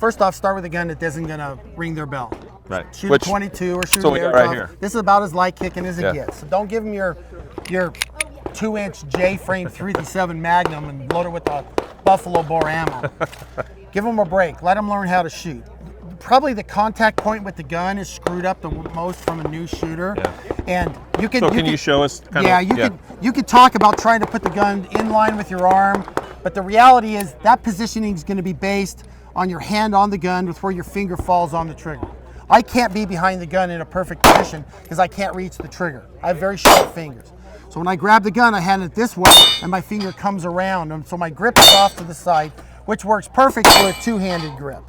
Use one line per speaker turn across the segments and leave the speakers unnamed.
first off, start with a gun that isn't gonna ring their bell.
Right.
Shoot a 22 or shoot
so
an
we
air
got right
gun.
here.
This is about as light kicking as it
Yeah.
gets. So don't give them your 2-inch J-frame 357 Magnum and load it with the Buffalo Bore ammo. Give them a break. Let them learn how to shoot. Probably the contact point with the gun is screwed up the most from a new shooter.
Yeah.
And you can.
So can you show us?
You could talk about trying to put the gun in line with your arm, but the reality is that positioning is going to be based on your hand on the gun with where your finger falls on the trigger. I can't be behind the gun in a perfect position because I can't reach the trigger. I have very short fingers. So when I grab the gun, I hand it this way and my finger comes around, and so my grip is off to the side, which works perfect for a two-handed grip.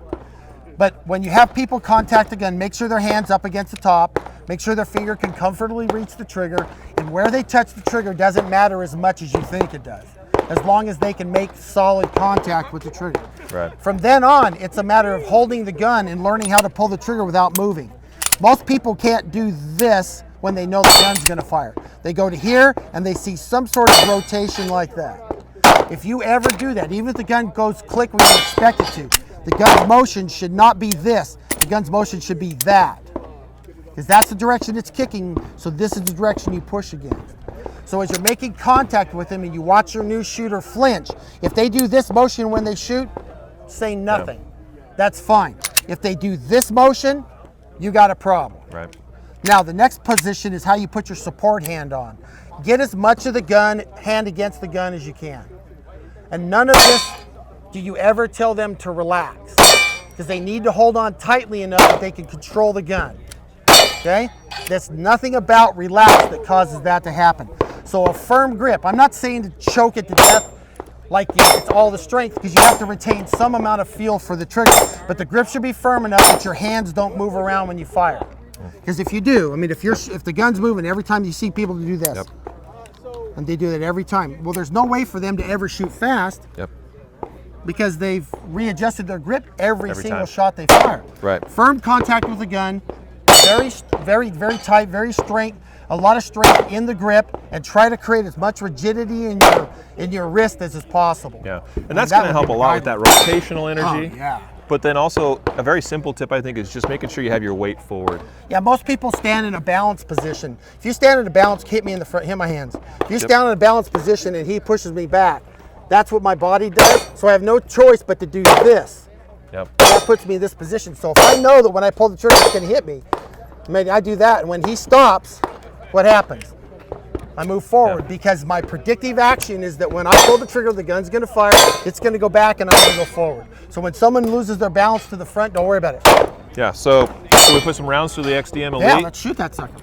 But when you have people contact the gun, make sure their hand's up against the top, make sure their finger can comfortably reach the trigger, and where they touch the trigger doesn't matter as much as you think it does, as long as they can make solid contact with the trigger.
Right.
From then on, it's a matter of holding the gun and learning how to pull the trigger without moving. Most people can't do this when they know the gun's gonna fire. They go to here and they see some sort of rotation like that. If you ever do that, even if the gun goes click when you expect it to, the gun's motion should not be this. The gun's motion should be that. Because that's the direction it's kicking, so this is the direction you push against. So as you're making contact with them and you watch your new shooter flinch, if they do this motion when they shoot, say nothing. Yeah. That's fine. If they do this motion, you got a problem.
Right.
Now the next position is how you put your support hand on. Get as much of the gun, hand against the gun as you can. And none of this do you ever tell them to relax, because they need to hold on tightly enough that they can control the gun. Okay? There's nothing about relax that causes that to happen. So a firm grip, I'm not saying to choke it to death like it's all the strength, because you have to retain some amount of feel for the trigger, but the grip should be firm enough that your hands don't move around when you fire. Because if you do, I mean, if the gun's moving, every time you see people do this,
yep.
And they do that every time. Well, there's no way for them to ever shoot fast.
Yep.
Because they've readjusted their grip every single
time.
shot they fire.
Right.
Firm contact with the gun, very tight, very strength, a lot of strength in the grip, and try to create as much rigidity in your wrist as is possible.
Yeah, and that's going to help a lot with that rotational energy.
Oh, yeah.
But then also, a very simple tip I think is just making sure you have your weight forward.
Yeah, most people stand in a balanced position. If you stand in a balanced, hit me in the front, hit my hands. If you stand in a balanced position and he pushes me back, that's what my body does. So I have no choice but to do this.
Yep.
That puts me in this position. So if I know that when I pull the trigger, it's going to hit me, maybe I do that. And when he stops, what happens? I move forward, because my predictive action is that when I pull the trigger, the gun's going to fire, it's going to go back, and I'm going to go forward. So when someone loses their balance to the front, don't worry about it.
Yeah, so we put some rounds through the XDM Elite.
Yeah, let's shoot that sucker.